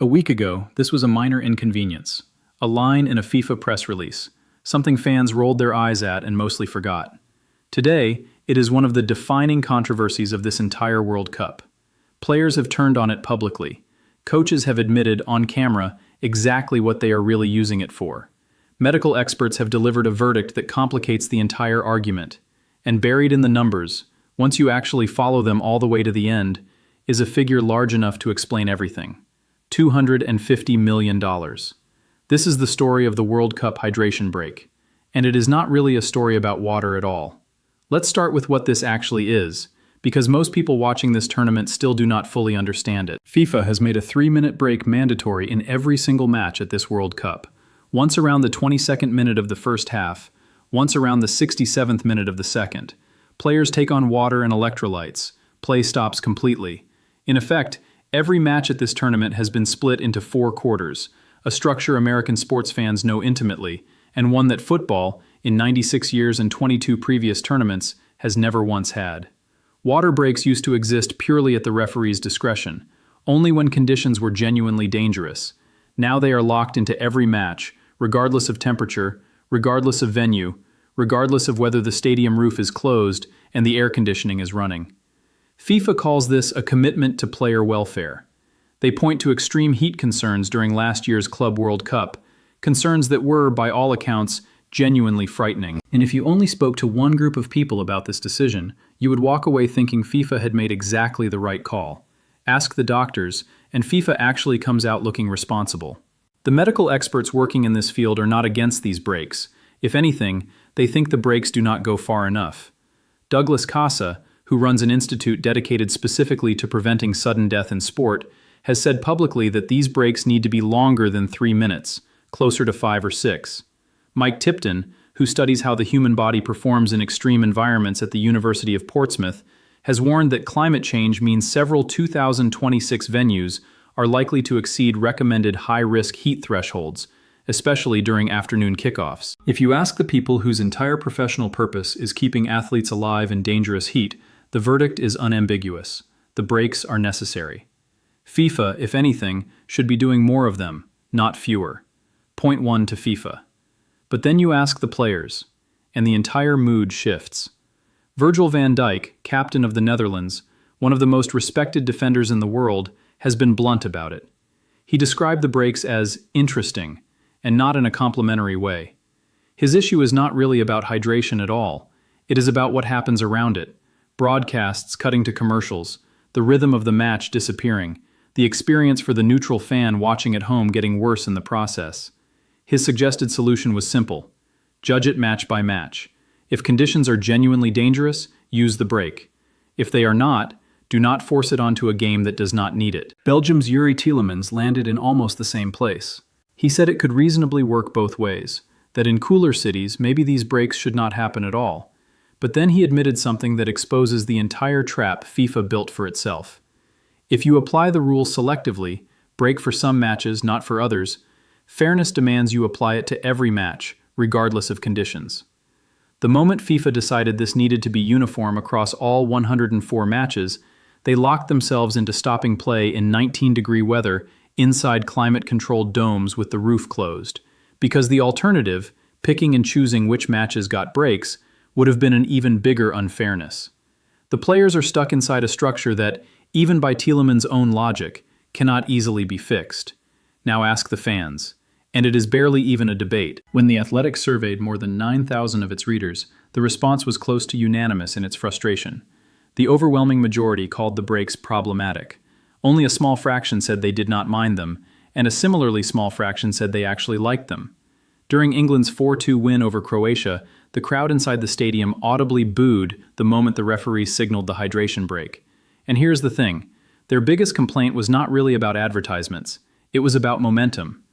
A week ago, this was a minor inconvenience, a line in a FIFA press release, something fans rolled their eyes at and mostly forgot. Today, it is one of the defining controversies of this entire World Cup. Players have turned on it publicly. Coaches have admitted on camera exactly what they are really using it for. Medical experts have delivered a verdict that complicates the entire argument. And buried in the numbers, once you actually follow them all the way to the end, is a figure large enough to explain everything. $250 million. This is the story of the World Cup hydration break. And it is not really a story about water at all. Let's start with what this actually is, because most people watching this tournament still do not fully understand it. FIFA has made a 3-minute break mandatory in every single match at this World Cup. Once around the 22nd minute of the first half, once around the 67th minute of the second. Players take on water and electrolytes. Play stops completely. In effect, every match at this tournament has been split into 4 quarters, a structure American sports fans know intimately, and one that football, in 96 years and 22 previous tournaments, has never once had. Water breaks used to exist purely at the referee's discretion, only when conditions were genuinely dangerous. Now they are locked into every match, regardless of temperature, regardless of venue, regardless of whether the stadium roof is closed and the air conditioning is running. FIFA calls this a commitment to player welfare. They point to extreme heat concerns during last year's Club World Cup, concerns that were, by all accounts, genuinely frightening. And if you only spoke to one group of people about this decision, you would walk away thinking FIFA had made exactly the right call. Ask the doctors, and FIFA actually comes out looking responsible. The medical experts working in this field are not against these breaks. If anything, they think the breaks do not go far enough. Douglas Casa, who runs an institute dedicated specifically to preventing sudden death in sport, has said publicly that these breaks need to be longer than 3 minutes, closer to 5 or 6. Mike Tipton, who studies how the human body performs in extreme environments at the University of Portsmouth, has warned that climate change means several 2026 venues are likely to exceed recommended high-risk heat thresholds, especially during afternoon kickoffs. If you ask the people whose entire professional purpose is keeping athletes alive in dangerous heat, the verdict is unambiguous. The breaks are necessary. FIFA, if anything, should be doing more of them, not fewer. Point 1 to FIFA. But then you ask the players, and the entire mood shifts. Virgil van Dijk, captain of the Netherlands, one of the most respected defenders in the world, has been blunt about it. He described the breaks as interesting, and not in a complimentary way. His issue is not really about hydration at all. It is about what happens around it. Broadcasts cutting to commercials, the rhythm of the match disappearing, the experience for the neutral fan watching at home getting worse in the process. His suggested solution was simple. Judge it match by match. If conditions are genuinely dangerous, use the break. If they are not, do not force it onto a game that does not need it. Belgium's Youri Tielemans landed in almost the same place. He said it could reasonably work both ways, that in cooler cities maybe these breaks should not happen at all. But then he admitted something that exposes the entire trap FIFA built for itself. If you apply the rule selectively, break for some matches, not for others, fairness demands you apply it to every match, regardless of conditions. The moment FIFA decided this needed to be uniform across all 104 matches, they locked themselves into stopping play in 19-degree weather inside climate-controlled domes with the roof closed, because the alternative, picking and choosing which matches got breaks, would have been an even bigger unfairness. The players are stuck inside a structure that, even by Tielemans' own logic, cannot easily be fixed. Now ask the fans. And it is barely even a debate. When The Athletic surveyed more than 9,000 of its readers, the response was close to unanimous in its frustration. The overwhelming majority called the breaks problematic. Only a small fraction said they did not mind them, and a similarly small fraction said they actually liked them. During England's 4-2 win over Croatia, the crowd inside the stadium audibly booed the moment the referee signaled the hydration break. And here's the thing. Their biggest complaint was not really about advertisements. It was about momentum.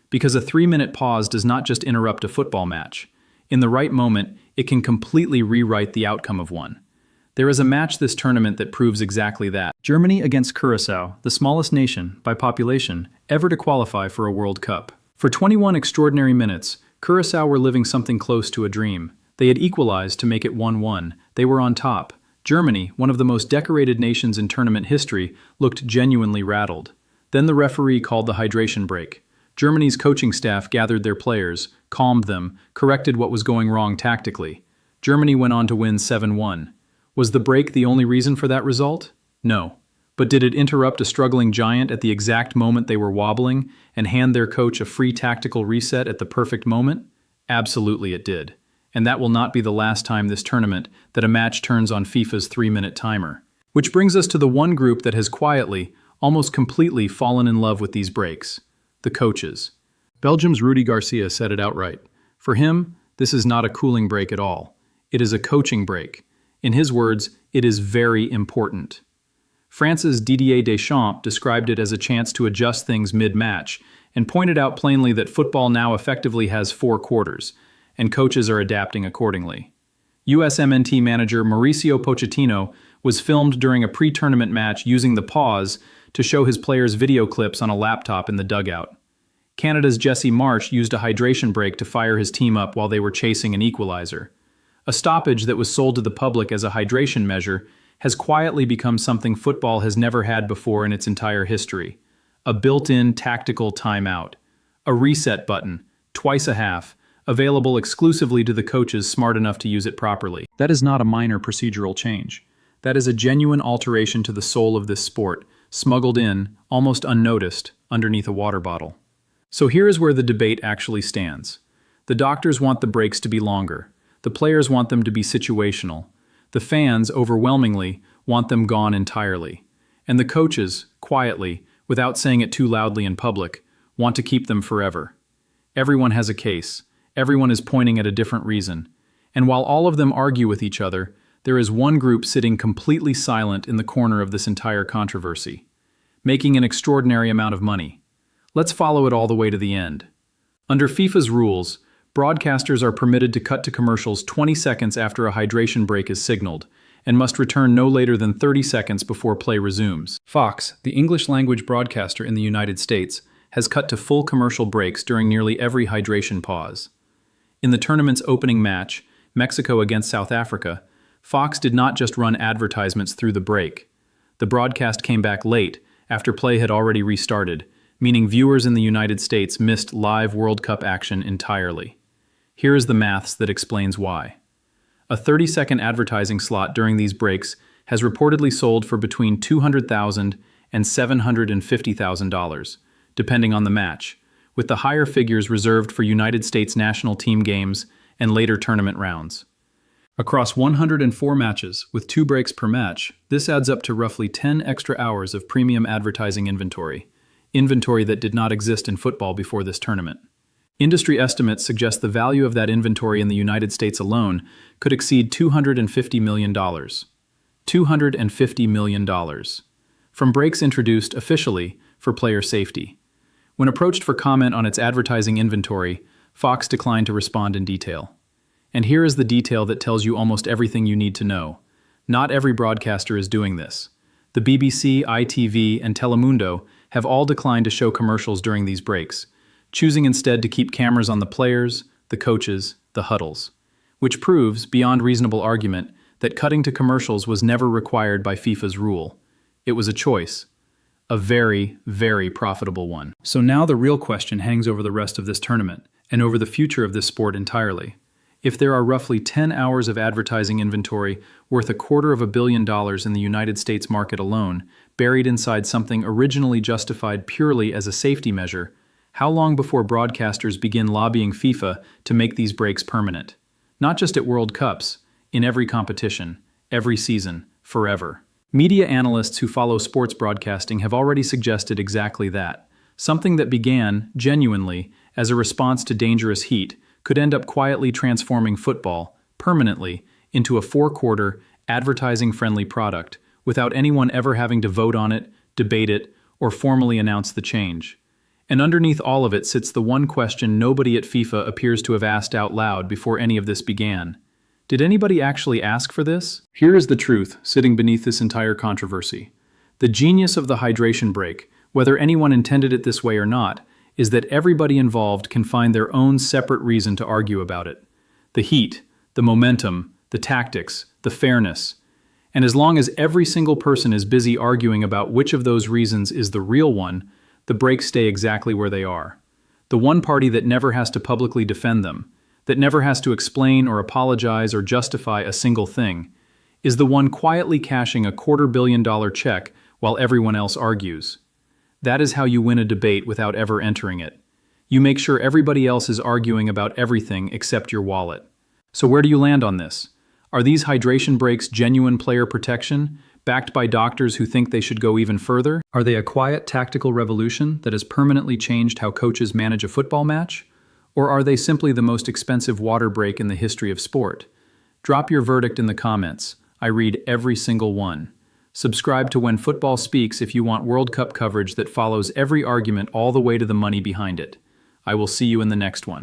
Because a 3-minute pause does not just interrupt a football match. In the right moment, it can completely rewrite the outcome of one. There is a match this tournament that proves exactly that. Germany against Curaçao, the smallest nation, by population, ever to qualify for a World Cup. For 21 extraordinary minutes, Curaçao were living something close to a dream. They had equalized to make it 1-1. They were on top. Germany, one of the most decorated nations in tournament history, looked genuinely rattled. Then the referee called the hydration break. Germany's coaching staff gathered their players, calmed them, corrected what was going wrong tactically. Germany went on to win 7-1. Was the break the only reason for that result? No. But did it interrupt a struggling giant at the exact moment they were wobbling and hand their coach a free tactical reset at the perfect moment? Absolutely it did. And that will not be the last time this tournament that a match turns on FIFA's 3-minute timer. Which brings us to the one group that has quietly, almost completely fallen in love with these breaks: the coaches. Belgium's Rudi Garcia said it outright. For him, this is not a cooling break at all. It is a coaching break. In his words, it is very important. France's Didier Deschamps described it as a chance to adjust things mid-match and pointed out plainly that football now effectively has 4 quarters, and coaches are adapting accordingly. USMNT manager Mauricio Pochettino was filmed during a pre-tournament match using the pause to show his players video clips on a laptop in the dugout. Canada's Jesse Marsch used a hydration break to fire his team up while they were chasing an equalizer. A stoppage that was sold to the public as a hydration measure has quietly become something football has never had before in its entire history. A built-in tactical timeout. A reset button, twice a half, available exclusively to the coaches smart enough to use it properly. That is not a minor procedural change. That is a genuine alteration to the soul of this sport, smuggled in, almost unnoticed, underneath a water bottle. So here is where the debate actually stands. The doctors want the breaks to be longer. The players want them to be situational. The fans, overwhelmingly, want them gone entirely. And the coaches, quietly, without saying it too loudly in public, want to keep them forever. Everyone has a case. Everyone is pointing at a different reason. And while all of them argue with each other, there is one group sitting completely silent in the corner of this entire controversy, making an extraordinary amount of money. Let's follow it all the way to the end. Under FIFA's rules, broadcasters are permitted to cut to commercials 20 seconds after a hydration break is signaled, and must return no later than 30 seconds before play resumes. Fox, the English-language broadcaster in the United States, has cut to full commercial breaks during nearly every hydration pause. In the tournament's opening match, Mexico against South Africa, Fox did not just run advertisements through the break. The broadcast came back late, after play had already restarted, meaning viewers in the United States missed live World Cup action entirely. Here is the maths that explains why. A 30-second advertising slot during these breaks has reportedly sold for between $200,000 and $750,000, depending on the match, with the higher figures reserved for United States national team games and later tournament rounds. Across 104 matches, with 2 breaks per match, this adds up to roughly 10 extra hours of premium advertising inventory that did not exist in football before this tournament. Industry estimates suggest the value of that inventory in the United States alone could exceed $250 million. $250 million. From breaks introduced officially for player safety. When approached for comment on its advertising inventory, Fox declined to respond in detail. And here is the detail that tells you almost everything you need to know. Not every broadcaster is doing this. The BBC, ITV, and Telemundo have all declined to show commercials during these breaks, choosing instead to keep cameras on the players, the coaches, the huddles. Which proves, beyond reasonable argument, that cutting to commercials was never required by FIFA's rule. It was a choice. A very, very profitable one. So now the real question hangs over the rest of this tournament, and over the future of this sport entirely. If there are roughly 10 hours of advertising inventory worth $250 million in the United States market alone, buried inside something originally justified purely as a safety measure, how long before broadcasters begin lobbying FIFA to make these breaks permanent? Not just at World Cups, in every competition, every season, forever. Media analysts who follow sports broadcasting have already suggested exactly that. Something that began, genuinely, as a response to dangerous heat, could end up quietly transforming football, permanently, into a 4-quarter, advertising-friendly product, without anyone ever having to vote on it, debate it, or formally announce the change. And underneath all of it sits the one question nobody at FIFA appears to have asked out loud before any of this began. Did anybody actually ask for this? Here is the truth, sitting beneath this entire controversy. The genius of the hydration break, whether anyone intended it this way or not, is that everybody involved can find their own separate reason to argue about it. The heat, the momentum, the tactics, the fairness. And as long as every single person is busy arguing about which of those reasons is the real one, the breaks stay exactly where they are. The one party that never has to publicly defend them, that never has to explain or apologize or justify a single thing, is the one quietly cashing a $250 million check while everyone else argues. That is how you win a debate without ever entering it. You make sure everybody else is arguing about everything except your wallet. So where do you land on this? Are these hydration breaks genuine player protection, backed by doctors who think they should go even further? Are they a quiet tactical revolution that has permanently changed how coaches manage a football match? Or are they simply the most expensive water break in the history of sport? Drop your verdict in the comments. I read every single one. Subscribe to When Football Speaks if you want World Cup coverage that follows every argument all the way to the money behind it. I will see you in the next one.